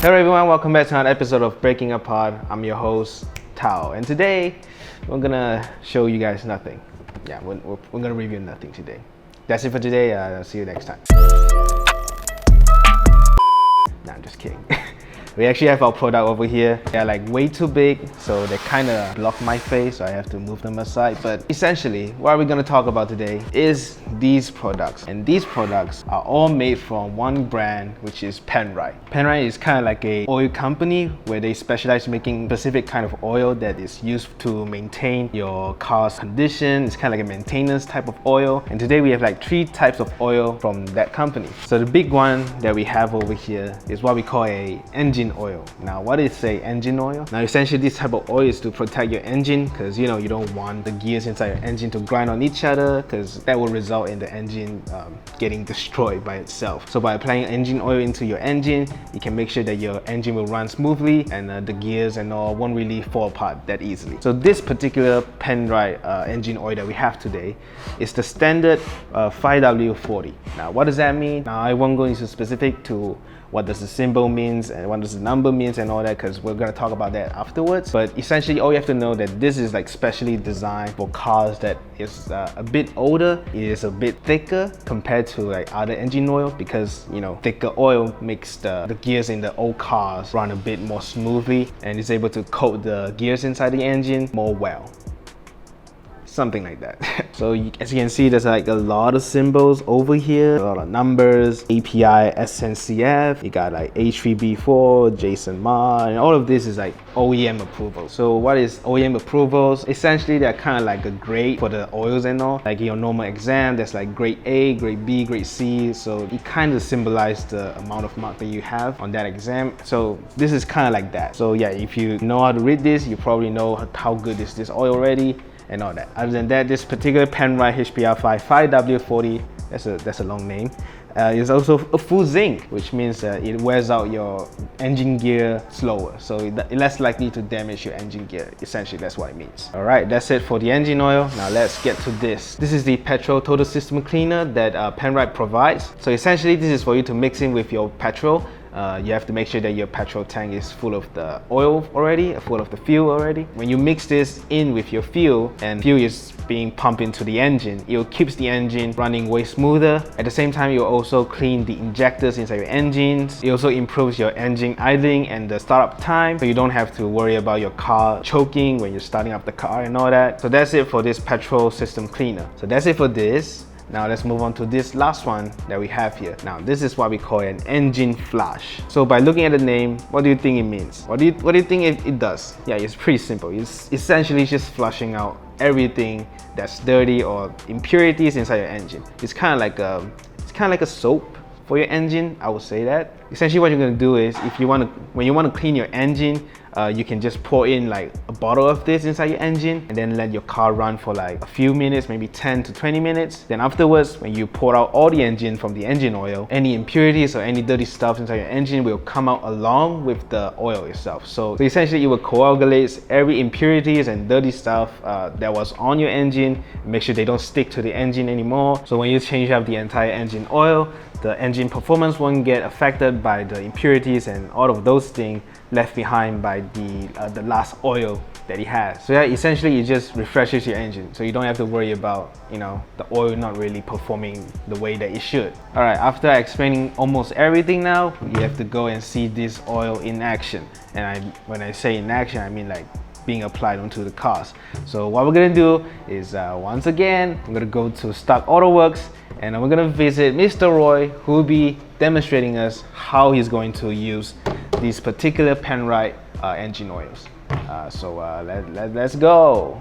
Hello everyone, welcome back to another episode of Breaking Apart. I'm your host, Tao, and today we're gonna show you guys nothing. Yeah, we're gonna review nothing today. That's it for today. I'll see you next time. Nah, I'm just kidding. We actually have our product over here. They're like way too big, so they kind of block my face, so I have to move them aside. But essentially, what we're gonna talk about today is these products. And these products are all made from one brand, which is Penrite. Penrite is kind of like a oil company where they specialize in making specific kind of oil that is used to maintain your car's condition. It's kind of like a maintenance type of oil. And today we have like 3 types of oil from that company. So the big one that we have over here is what we call a engine oil. Now, what is a engine oil? Now, essentially this type of oil is to protect your engine because you don't want the gears inside your engine to grind on each other because that will result in the engine getting destroyed by itself. So by applying engine oil into your engine, you can make sure that your engine will run smoothly and the gears and all won't really fall apart that easily. So this particular Penrite engine oil that we have today is the standard 5W40. Now, what does that mean? Now, I won't go into specific to what does the symbol means and what does the number means and all that, because we're going to talk about that afterwards. But essentially all you have to know that this is like specially designed for cars that is a bit older. It is a bit thicker compared to like other engine oil because thicker oil makes the gears in the old cars run a bit more smoothly and is able to coat the gears inside the engine more well. Something like that. So as you can see, there's like a lot of symbols over here, a lot of numbers, API, SNCF, you got like H3B4, Jason Ma, and all of this is like OEM approval. So what is OEM approvals? Essentially, they're kind of like a grade for the oils and all. Like your normal exam, there's like grade A, grade B, grade C. So it kind of symbolizes the amount of mark that you have on that exam. So this is kind of like that. So yeah, if you know how to read this, you probably know how good is this oil already and all that. Other than that, this particular Penrite HPR5 5W40, that's a long name, is also a full zinc, which means it wears out your engine gear slower, so it's less likely to damage your engine gear. Essentially, that's what it means. All right, that's it for the engine oil. Now let's get to this. This is the petrol total system cleaner that Penrite provides. So essentially, this is for you to mix in with your petrol. You have to make sure that your petrol tank is full of the oil already, full of the fuel already. When you mix this in with your fuel and fuel is being pumped into the engine, it keeps the engine running way smoother. At the same time, you'll also clean the injectors inside your engines. It also improves your engine idling and the startup time, so you don't have to worry about your car choking when you're starting up the car and all that. So that's it for this petrol system cleaner. So that's it for this. Now let's move on to this last one that we have here. Now this is what we call an engine flush. So by looking at the name, what do you think it means? What do you think it does? Yeah, it's pretty simple. It's essentially just flushing out everything that's dirty or impurities inside your engine. It's kind of like a soap for your engine, I would say that. Essentially what you're going to do is when you want to clean your engine, you can just pour in like a bottle of this inside your engine and then let your car run for like a few minutes, maybe 10 to 20 minutes. Then afterwards, when you pour out all the engine from the engine oil, any impurities or any dirty stuff inside your engine will come out along with the oil itself. So essentially it will coagulate every impurities and dirty stuff that was on your engine, make sure they don't stick to the engine anymore. So when you change out the entire engine oil, the engine performance won't get affected by the impurities and all of those things left behind by the last oil that it has. So yeah, essentially it just refreshes your engine, so you don't have to worry about the oil not really performing the way that it should. All right, after explaining almost everything now, you have to go and see this oil in action. And when I say in action, I mean like being applied onto the cars. So what we're gonna do is once again, I'm gonna go to Stark Autowerkz and we're gonna visit Mr. Roy, who will be demonstrating us how he's going to use these particular Penrite engine oils. So let's go.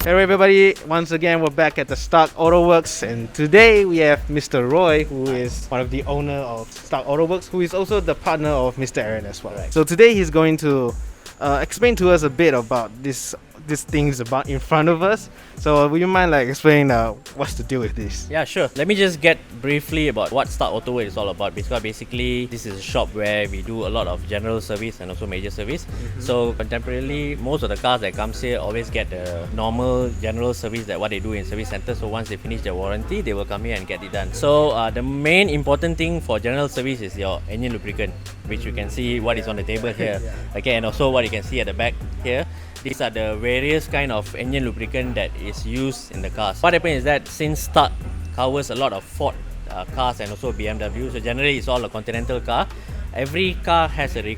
Hey everybody, once again we're back at the Stark Autowerkz, and today we have Mr. Roy, who is one of the owner of Stark Autowerkz, who is also the partner of Mr. Aaron as well. Right. So today he's going to explain to us a bit about this this thing's about in front of us. So would you mind like explaining what's the deal with this? Yeah, sure. Let me just get briefly about what Stark Autowerkz is all about. Because basically, this is a shop where we do a lot of general service and also major service. So contemporarily, most of the cars that comes here always get the normal general service that what they do in service center. So once they finish their warranty, they will come here and get it done. So the main important thing for general service is your engine lubricant, which you can see what is on the table here. Okay, and also what you can see at the back here. These are the various kind of engine lubricant that is used in the cars. What happens is that since Stark covers a lot of Ford cars and also BMW, so generally it's all a Continental car. Every car has a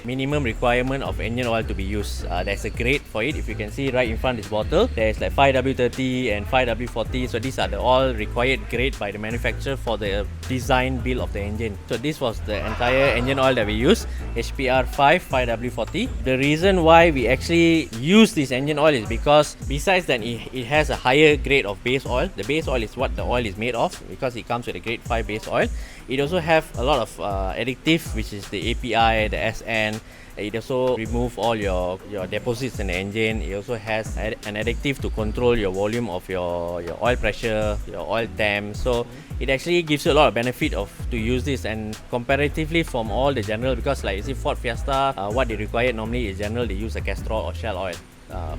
minimum requirement of engine oil to be used. There's a grade for it. If you can see right in front of this bottle, there's like 5W30 and 5W40. So these are the all required grade by the manufacturer for the design build of the engine. So this was the entire engine oil that we use, HPR 5W40. The reason why we actually use this engine oil is because besides that it has a higher grade of base oil. The base oil is what the oil is made of because it comes with a grade 5 base oil. It also have a lot of additives, which is the API, the SN. It also remove all your deposits in the engine. It also has an additive to control your volume of your oil pressure, your oil temp. So it actually gives you a lot of benefit to use this, and comparatively from all the general, because like you see Ford Fiesta, what they require normally is general, they use a Castrol or Shell oil.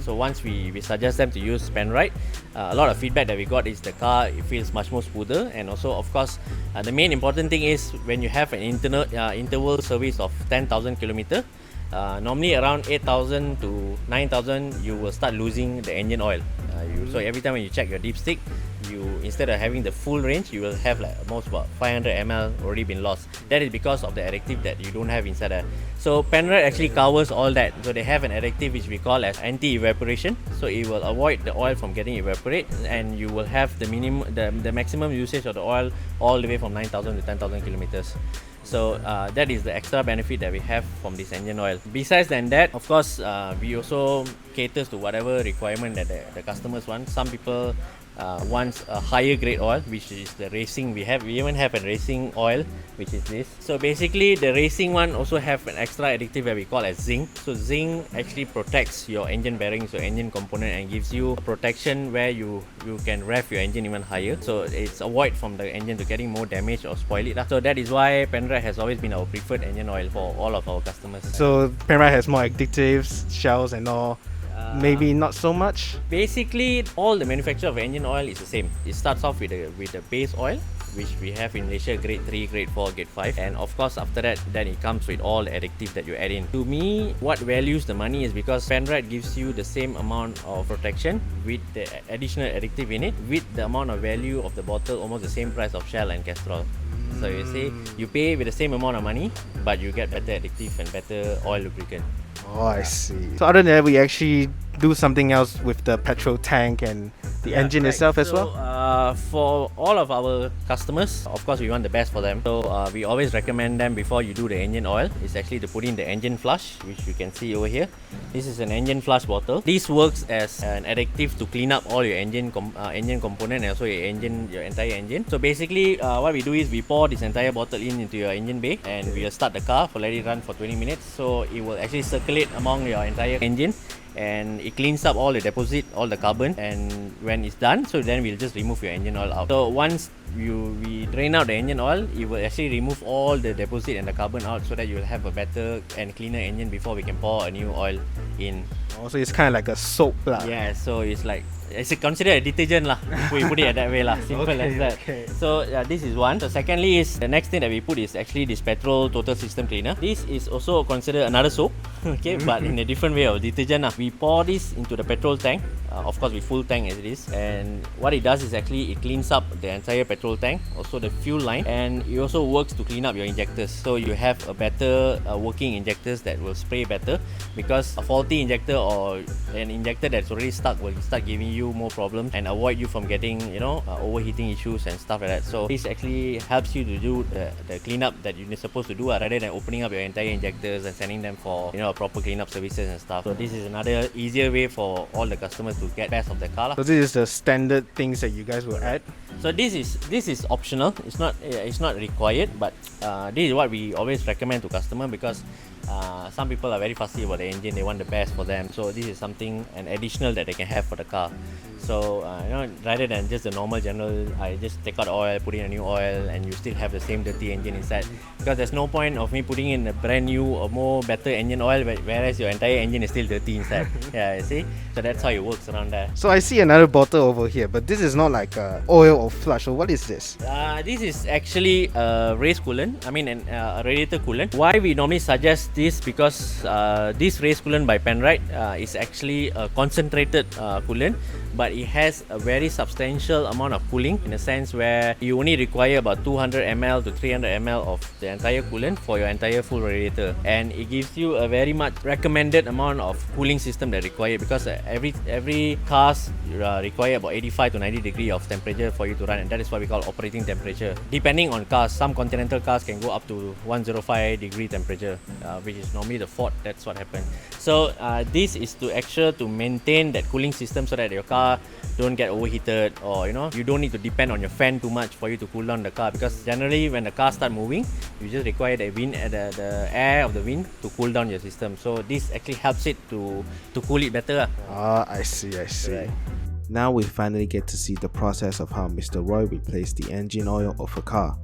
So once we suggest them to use Penrite, a lot of feedback that we got is the car, it feels much more smoother. And also of course the main important thing is when you have an interval service of 10,000 kilometers, normally around 8,000 to 9,000 you will start losing the engine oil. So every time when you check your dipstick, instead of having the full range, you will have like almost about 500 ml already been lost. That is because of the additive that you don't have inside there. So Penrite actually covers all that. So they have an additive which we call as anti-evaporation. So it will avoid the oil from getting evaporate, and you will have the maximum usage of the oil all the way from 9,000 to 10,000 kilometers. So that is the extra benefit that we have from this engine oil. Besides than that, of course, we also caters to whatever requirement that the customers want. Some people wants a higher grade oil, which is the racing. We even have a racing oil, which is this. So basically the racing one also have an extra additive that we call as zinc. So zinc actually protects your engine bearings, your engine component, and gives you a protection where you can rev your engine even higher. So it's avoid from the engine to getting more damage or spoil it. So that is why Penrite has always been our preferred engine oil for all of our customers. So Penrite has more additives, shells and all. Maybe not so much. Basically, all the manufacture of engine oil is the same. It starts off with the base oil, which we have in Malaysia, grade 3, grade 4, grade 5, and of course after that, then it comes with all the additives that you add in. To me, what values the money is because Penrite gives you the same amount of protection with the additional additive in it, with the amount of value of the bottle, almost the same price of Shell and Castrol. So you see, you pay with the same amount of money, but you get better additive and better oil lubricant. Oh, I see. So other than that, we actually do something else with the petrol tank and the engine itself as well? For all of our customers, of course we want the best for them. So we always recommend them before you do the engine oil is actually to put in the engine flush, which you can see over here. This is an engine flush bottle. This works as an additive to clean up all your engine component and also your entire engine. So basically what we do is we pour this entire bottle into your engine bay, and we'll start the car let it run for 20 minutes. So it will actually circulate among your entire engine, and it cleans up all the deposit, all the carbon. And when it's done, so then we'll just remove your engine oil out. So once we drain out the engine oil, it will actually remove all the deposit and the carbon out, so that you will have a better and cleaner engine before we can pour a new oil in. Also, it's kind of like a soap lah. Yeah, so it's considered a detergent lah. If we put it that way lah, simple as that. Okay. So this is one. So secondly is the next thing that we put is actually this petrol total system cleaner. This is also considered another soap, okay, but in a different way of detergent lah. We pour this into the petrol tank. Of course, with full tank as it is, and what it does is actually it cleans up the entire petrol tank, also the fuel line, and it also works to clean up your injectors. So you have a better working injectors that will spray better, because a faulty injector or an injector that's already stuck will start giving you more problems and avoid you from getting overheating issues and stuff like that. So this actually helps you to do the cleanup that you're supposed to do rather than opening up your entire injectors and sending them for proper cleanup services and stuff. So this is another easier way for all the customers to get best of the car. So this is the standard things that you guys will add? So this is optional. It's not required, but this is what we always recommend to customer, because Some people are very fussy about the engine, they want the best for them. So this is something, an additional that they can have for the car. So rather than just the normal general, I just take out oil, put in a new oil, and you still have the same dirty engine inside. Because there's no point of me putting in a brand new or more better engine oil, whereas your entire engine is still dirty inside. Yeah, you see? So that's how it works around there. So I see another bottle over here, but this is not like oil or flush. So what is this? This is actually a race coolant, a radiator coolant. Why we normally suggest this? Because this race coolant by Penrite is actually a concentrated coolant, but it has a very substantial amount of cooling, in a sense where you only require about 200 ml to 300 ml of the entire coolant for your entire full radiator, and it gives you a very much recommended amount of cooling system that required, because every cars require about 85 to 90 degree of temperature for you to run, and that is what we call operating temperature. Depending on cars, some continental cars can go up to 105 degree temperature, which is normally the Ford. That's what happened. So this is to actually to maintain that cooling system so that your car don't get overheated, or you don't need to depend on your fan too much for you to cool down the car, because generally when the car start moving, you just require the wind, the air of the wind to cool down your system. So this actually helps it to cool it better. I see. Right. Now we finally get to see the process of how Mr. Roy replaced the engine oil of a car.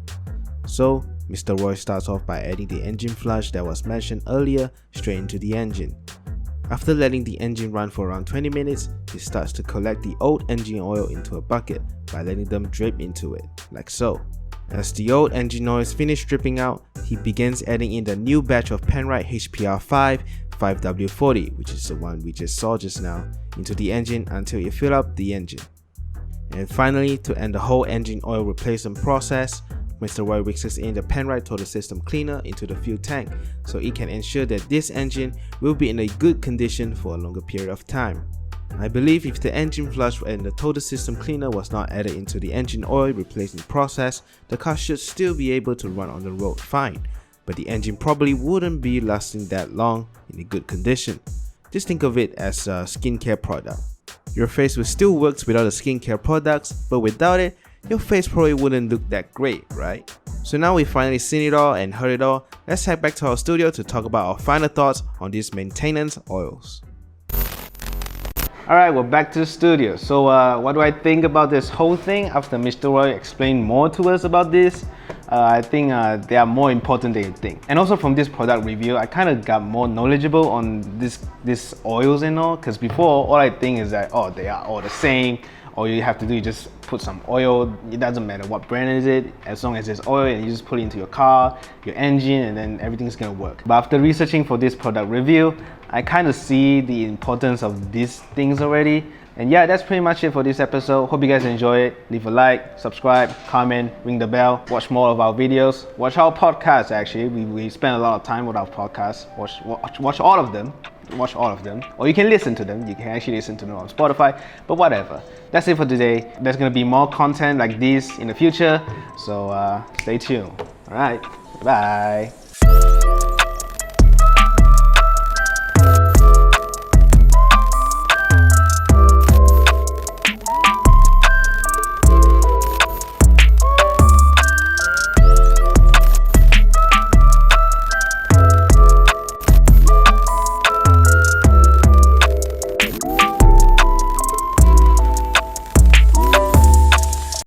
So Mr. Roy starts off by adding the engine flush that was mentioned earlier straight into the engine. After letting the engine run for around 20 minutes, he starts to collect the old engine oil into a bucket by letting them drip into it, like so. As the old engine oil is finished dripping out, he begins adding in the new batch of Penrite HPR5 5W40, which is the one we just saw just now, into the engine until it fill up the engine. And finally, to end the whole engine oil replacement process, Mr. Roy mixes in the Penrite Total System Cleaner into the fuel tank, so it can ensure that this engine will be in a good condition for a longer period of time. I believe if the engine flush and the Total System Cleaner was not added into the engine oil replacement process, the car should still be able to run on the road fine, but the engine probably wouldn't be lasting that long in a good condition. Just think of it as a skincare product. Your face will still work without the skincare products, but without it, your face probably wouldn't look that great, right? So now we've finally seen it all and heard it all, let's head back to our studio to talk about our final thoughts on these maintenance oils. Alright, we're back to the studio. So what do I think about this whole thing after Mr. Roy explained more to us about this? I think they are more important than you think. And also from this product review, I kind of got more knowledgeable on this oils and all, because before all I think is that, oh, they are all the same. All you have to do is just put some oil. It doesn't matter what brand is it, as long as there's oil, and you just put it into your car, your engine, and then everything's gonna work. But after researching for this product review, I kind of see the importance of these things already. And yeah, that's pretty much it for this episode. Hope you guys enjoy it. Leave a like, subscribe, comment, ring the bell, watch more of our videos, watch our podcasts actually. We spend a lot of time with our podcasts. Watch all of them. Watch all of them, or you can listen to them. You can actually listen to them on Spotify, but whatever. That's it for today. There's gonna be more content like this in the future, so stay tuned. All right, bye.